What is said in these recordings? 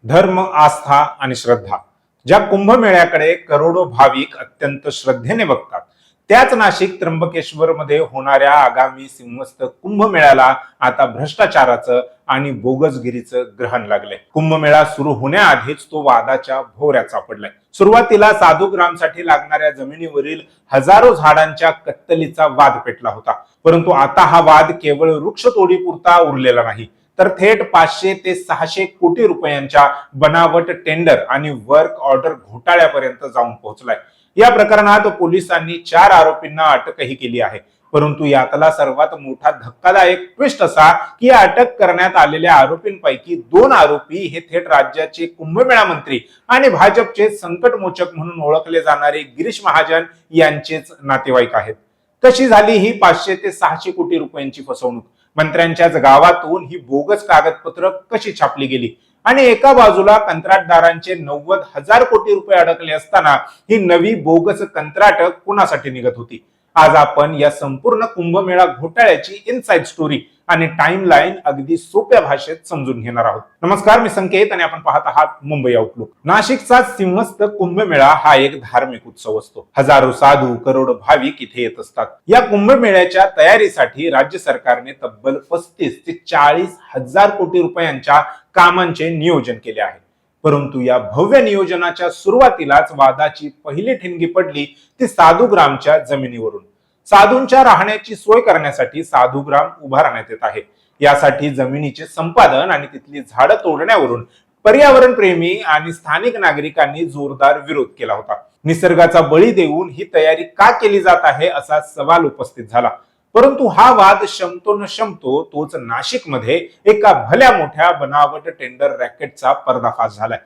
धर्म, आस्था आणि श्रद्धा ज्या कुंभमेळ्याकडे करोडो भाविक अत्यंत श्रद्धेने बघतात, त्याच नाशिक त्र्यंबकेश्वर मध्ये होणाऱ्या आगामी सिंहस्थ कुंभमेळ्याला आता भ्रष्टाचाराचं आणि बोगसगिरीचं ग्रहण लागलंय. कुंभमेळा सुरू होण्याआधीच तो वादाच्या भोवऱ्यात सापडलाय. सुरुवातीला साधुग्रामसाठी लागणाऱ्या जमिनीवरील हजारो झाडांच्या कत्तलीचा वाद पेटला होता, परंतु आता हा वाद केवळ वृक्षतोडीपुरता उरलेला नाही, तर थेट 500 ते 600 कोटी रुपयांच्या बनावट टेंडर आणि वर्क ऑर्डर घोटाळ्यापर्यंत जाऊन पोहोचलाय. या प्रकरणात पोलिसांनी 4 आरोपींना अटकही केली आहे. परंतु यातला सर्वात मोठा धक्कादायक ट्विस्ट असा की या अटक करण्यात आलेल्या आरोपींपैकी 2 आरोपी हे थेट राज्याचे कुंभमेळा मंत्री आणि भाजपचे संकटमोचक म्हणून ओळखले जाणारे गिरीश महाजन यांचेच नातेवाईक आहेत. कशी झाली ही 500 ते 600 कोटी रुपयांची फसवणूक? मंत्र्यांच्याच गावातून ही बोगस कागदपत्र कशी छापली गेली? आणि एका बाजूला कंत्राटदारांचे 90,000 कोटी रुपये अडकले असताना ही नवी बोगस कंत्राट कुणासाठी निघत होती? आज आपण या संपूर्ण कुंभमेळा घोटाळ्याची इनसाइड स्टोरी आणि टाइमलाईन अगदी सोप्या भाषेत समजून घेणार आहोत. नमस्कार, मी संकेत आणि आपण पाहत आहात मुंबई आउटलुक. नाशिकचा सिंहस्थ कुंभमेळा हा एक धार्मिक उत्सव असतो. हजारो साधू, करोडो भाविक इथे येत असतात. या कुंभमेळ्याच्या तयारीसाठी राज्य सरकारने तब्बल 35 ते 40,000 कोटी रुपयांच्या कामांचे नियोजन केले आहे. परंतु या भव्य नियोजनाच्या सुरुवातीलाच वादाची पहिली ठिणगी पडली ती साधुग्रामच्या जमिनीवरून. साधूंच्या राहण्याची सोय करण्यासाठी साधुग्राम उभारण्यात येत आहे. यासाठी जमिनीचे संपादन आणि तिथली झाडं तोडण्यावरून पर्यावरण प्रेमी आणि स्थानिक नागरिकांनी जोरदार विरोध केला होता. निसर्गाचा बळी देऊन ही तयारी का केली जात आहे असा सवाल उपस्थित झाला. परंतु हा वाद शमतो न शमतो तोच नाशिकमध्ये एका भल्या मोठ्या बनावट टेंडर रॅकेटचा पर्दाफाश झालाय.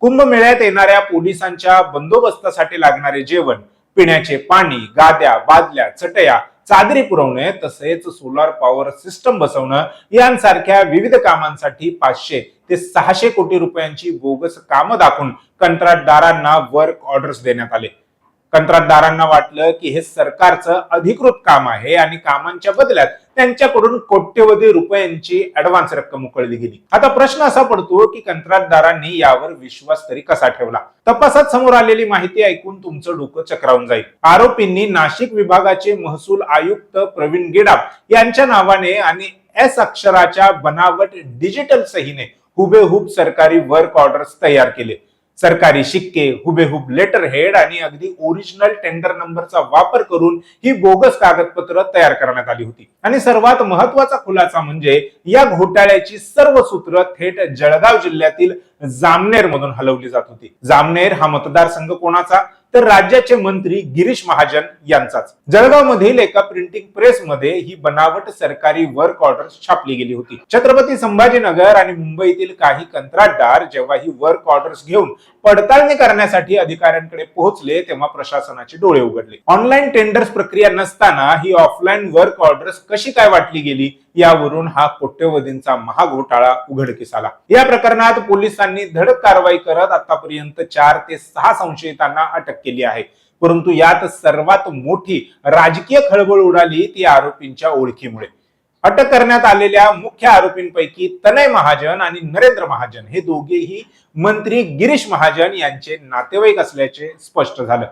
कुंभमेळ्यात येणाऱ्या पोलिसांच्या बंदोबस्तासाठी लागणारे जेवण, पिण्याचे पाणी, गाद्या, बादल्या, चटया, चादरी पुरवणे तसेच सोलार पॉवर सिस्टम बसवणं यांसारख्या विविध कामांसाठी 500 ते 600 कोटी रुपयांची बोगस कामं दाखवून कंत्राटदारांना वर्क ऑर्डर्स देण्यात आले. कंत्राटदारांना वाटलं की हे सरकारचं अधिकृत काम आहे आणि कामांच्या बदल्यात त्यांच्याकडून कोट्यवधी रुपयांची ऍडव्हान्स रक्कम उकळली गेली. आता प्रश्न असा पडतो की कंत्राटदारांनी यावर विश्वास तरी कसा ठेवला? तपासात समोर आलेली माहिती ऐकून तुमचं डोकं चक्रावून जाईल. आरोपींनी नाशिक विभागाचे महसूल आयुक्त प्रवीण गेडाप यांच्या नावाने आणि एस अक्षराच्या बनावट डिजिटल सहीने हुबेहूब सरकारी वर्क ऑर्डर्स तयार केले. सरकारी शिक्के, हुबेहूब लेटर हेड आणि अगदी ओरिजिनल टेंडर नंबरचा वापर करून ही बोगस कागदपत्र तयार करण्यात आली होती. आणि सर्वात महत्वाचा खुलासा म्हणजे या घोटाळ्याची सर्व सूत्र थेट जळगाव जिल्ह्यातील जामनेर मधून हलवली जात होती. जामनेर हा मतदारसंघ कोणाचा? तर राज्याचे मंत्री गिरीश महाजन यांचाच. जळगाव मधील एका प्रिंटिंग प्रेस मध्ये ही बनावट सरकारी वर्क ऑर्डर्स छापली गेली होती. छत्रपती संभाजीनगर आणि मुंबईतील काही कंत्राटदार जेव्हा ही वर्क ऑर्डर्स घेऊन पडताळणी करण्यासाठी अधिकाऱ्यांकडे पोहोचले तेव्हा प्रशासनाचे डोळे उघडले. ऑनलाईन टेंडर्स प्रक्रिया नसताना ही ऑफलाईन वर्क ऑर्डर्स कशी काय वाटली गेली यावरून हा कोट्यवधींचा महाघोटाळा उघडकीस आला. या प्रकरणात पोलिसांनी धडक कारवाई करत आतापर्यंत 4 ते 6 संशयितांना अटक केली आहे. परंतु यात सर्वात मोठी राजकीय खळबळ उडाली ती आरोपींच्या ओळखीमुळे. अटक करण्यात आलेल्या मुख्य आरोपींपैकी तनय महाजन आणि नरेंद्र महाजन हे दोघेही मंत्री गिरीश महाजन यांचे नातेवाईक असल्याचे स्पष्ट झालं.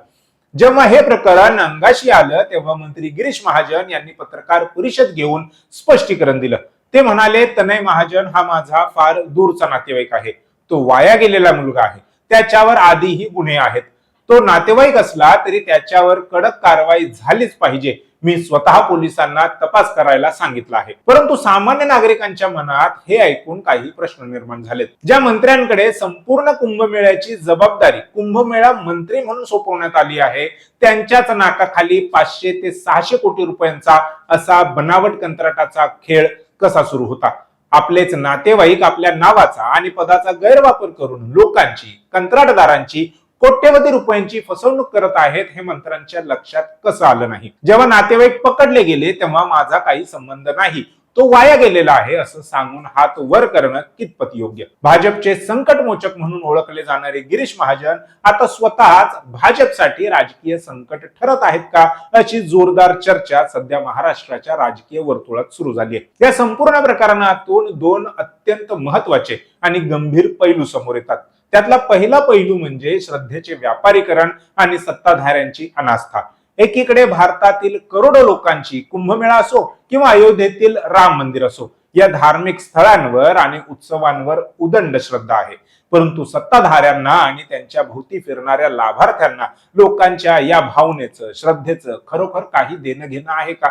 जेव्हा हे प्रकरण अंगाशी आलं तेव्हा मंत्री गिरीश महाजन यांनी पत्रकार परिषद घेऊन स्पष्टीकरण दिलं. ते म्हणाले, तनय महाजन हा माझा फार दूरचा नातेवाईक आहे. तो वाया गेलेला मुलगा आहे. त्याच्यावर आधीही गुन्हे आहेत. तो नातेवाईक असला तरी त्याच्यावर कडक कारवाई झालीच पाहिजे. मी स्वतः पोलिसांना तपास करायला सांगितलं आहे. परंतु सामान्य नागरिकांच्या मनात हे ऐकून काही प्रश्न निर्माण झालेत. ज्या मंत्र्यांकडे संपूर्ण कुंभमेळ्याची जबाबदारी कुंभमेळा मंत्री म्हणून सोपवण्यात आली आहे त्यांच्याच नाकाखाली 500 ते 600 कोटी रुपयांचा असा बनावट कंत्राटाचा खेळ कसा सुरू होता? आपलेच नातेवाईक आपल्या नावाचा आणि पदाचा गैरवापर करून लोकांची, कंत्राटदारांची कोट्यवधी रुपयांची फसवणूक करत आहेत हे मंत्र्यांच्या लक्षात कसं आलं नाही? जेव्हा नातेवाईक पकडले गेले तेव्हा माझा काही संबंध नाही, तो वाया गेलेला आहे असं सांगून हात वर करणं कितपत योग्य? भाजपचे संकटमोचक म्हणून ओळखले जाणारे गिरीश महाजन आता स्वतःच भाजपसाठी राजकीय संकट ठरत आहेत का, अशी जोरदार चर्चा सध्या महाराष्ट्राच्या राजकीय वर्तुळात सुरू झाली आहे. या संपूर्ण प्रकरणातून दोन अत्यंत महत्वाचे आणि गंभीर पैलू समोर येतात. त्यातला पहिला पैलू म्हणजे श्रद्धेचे व्यापारीकरण आणि सत्ताधाऱ्यांची अनास्था. एकीकडे भारतातील करोडो लोकांची कुंभमेळा असो किंवा अयोध्येतील राम मंदिर असो, या धार्मिक स्थळांवर आणि उत्सवांवर उदंड श्रद्धा आहे. परंतु सत्ताधाऱ्यांना आणि त्यांच्या भोवती फिरणाऱ्या लाभार्थ्यांना लोकांच्या या भावनेचं, श्रद्धेचं खरोखर काही देणं घेणं आहे का?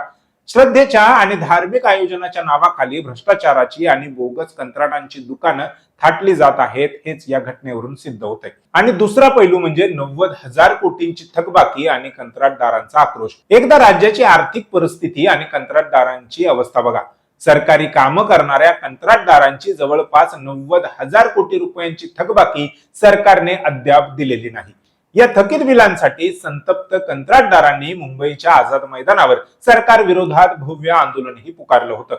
श्रद्धेच्या आणि धार्मिक आयोजनाच्या नावाखाली भ्रष्टाचाराची आणि बोगस कंत्राटांची दुकानं थाटली जात आहेत, हेच या घटनेवरून सिद्ध होत आहे. आणि दुसरा पैलू म्हणजे 90,000 कोटींची थकबाकी आणि कंत्राटदारांचा आक्रोश. एकदा राज्याची आर्थिक परिस्थिती आणि कंत्राटदारांची अवस्था बघा. सरकारी कामं करणाऱ्या कंत्राटदारांची जवळपास 90,000 कोटी रुपयांची थकबाकी सरकारने अद्याप दिलेली नाही. या थकीत बिलांसाठी संतप्त कंत्राटदारांनी मुंबईच्या आझाद मैदानावर सरकार विरोधात भव्य आंदोलनही पुकारलं होतं.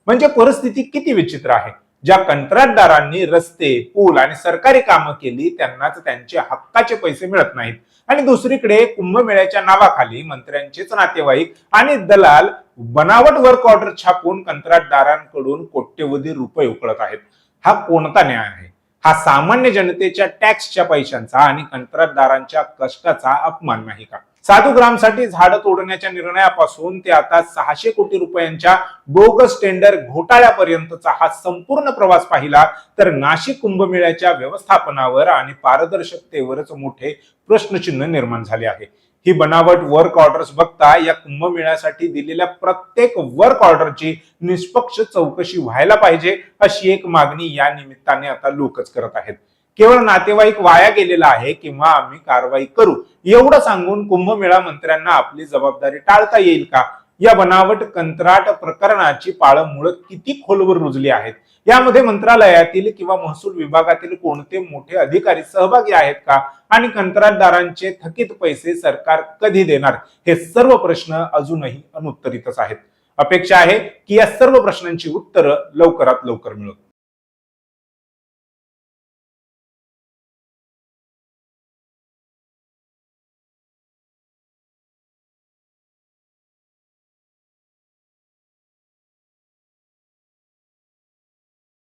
म्हणजे परिस्थिती किती विचित्र आहे. ज्या कंत्राटदारांनी रस्ते, पूल आणि सरकारी कामं केली त्यांनाच त्यांचे हक्काचे पैसे मिळत नाहीत, आणि दुसरीकडे कुंभमेळ्याच्या नावाखाली मंत्र्यांचेच नातेवाईक आणि दलाल बनावट वर्क ऑर्डर छापून कंत्राटदारांकडून कोट्यवधी रुपये उकळत आहेत. हा कोणता न्याय आहे? हा सामान्य जनतेच्या टॅक्सच्या पैशांचा आणि कंत्राटदारांच्या कष्टाचा अपमान नाही का? साधू ग्रामसाठी झाडं तोडण्याच्या निर्णयापासून ते आता 600 कोटी रुपयांच्या बोगस टेंडर घोटाळ्यापर्यंतचा हा संपूर्ण प्रवास पाहिला तर नाशिक कुंभमेळ्याच्या व्यवस्थापनावर आणि पारदर्शकतेवरच मोठे प्रश्नचिन्ह निर्माण झाले आहे. ही बनावट वर्क ऑर्डर्स बघता या कुंभमेळ्यासाठी दिलेल्या प्रत्येक वर्क ऑर्डरची निष्पक्ष चौकशी व्हायला पाहिजे, अशी एक मागणी या निमित्ताने आता लोकच करत आहेत. केवळ नातेवाईक वाया गेलेला आहे किंवा आम्ही कारवाई करू एवढं सांगून कुंभमेळा मंत्र्यांना आपली जबाबदारी टाळता येईल का? या बनावट कंत्राट प्रकरणाची पाळंमुळं किती खोलवर रुजली आहेत? यामध्ये मंत्रालयातील किंवा महसूल विभागातील कोणते मोठे अधिकारी सहभागी आहेत का? आणि कंत्राटदारांचे थकीत पैसे सरकार कधी देणार? हे सर्व प्रश्न अजूनही अनुत्तरितच आहेत. अपेक्षा आहे की या सर्व प्रश्नांची उत्तरं लवकरात लवकर मिळतील.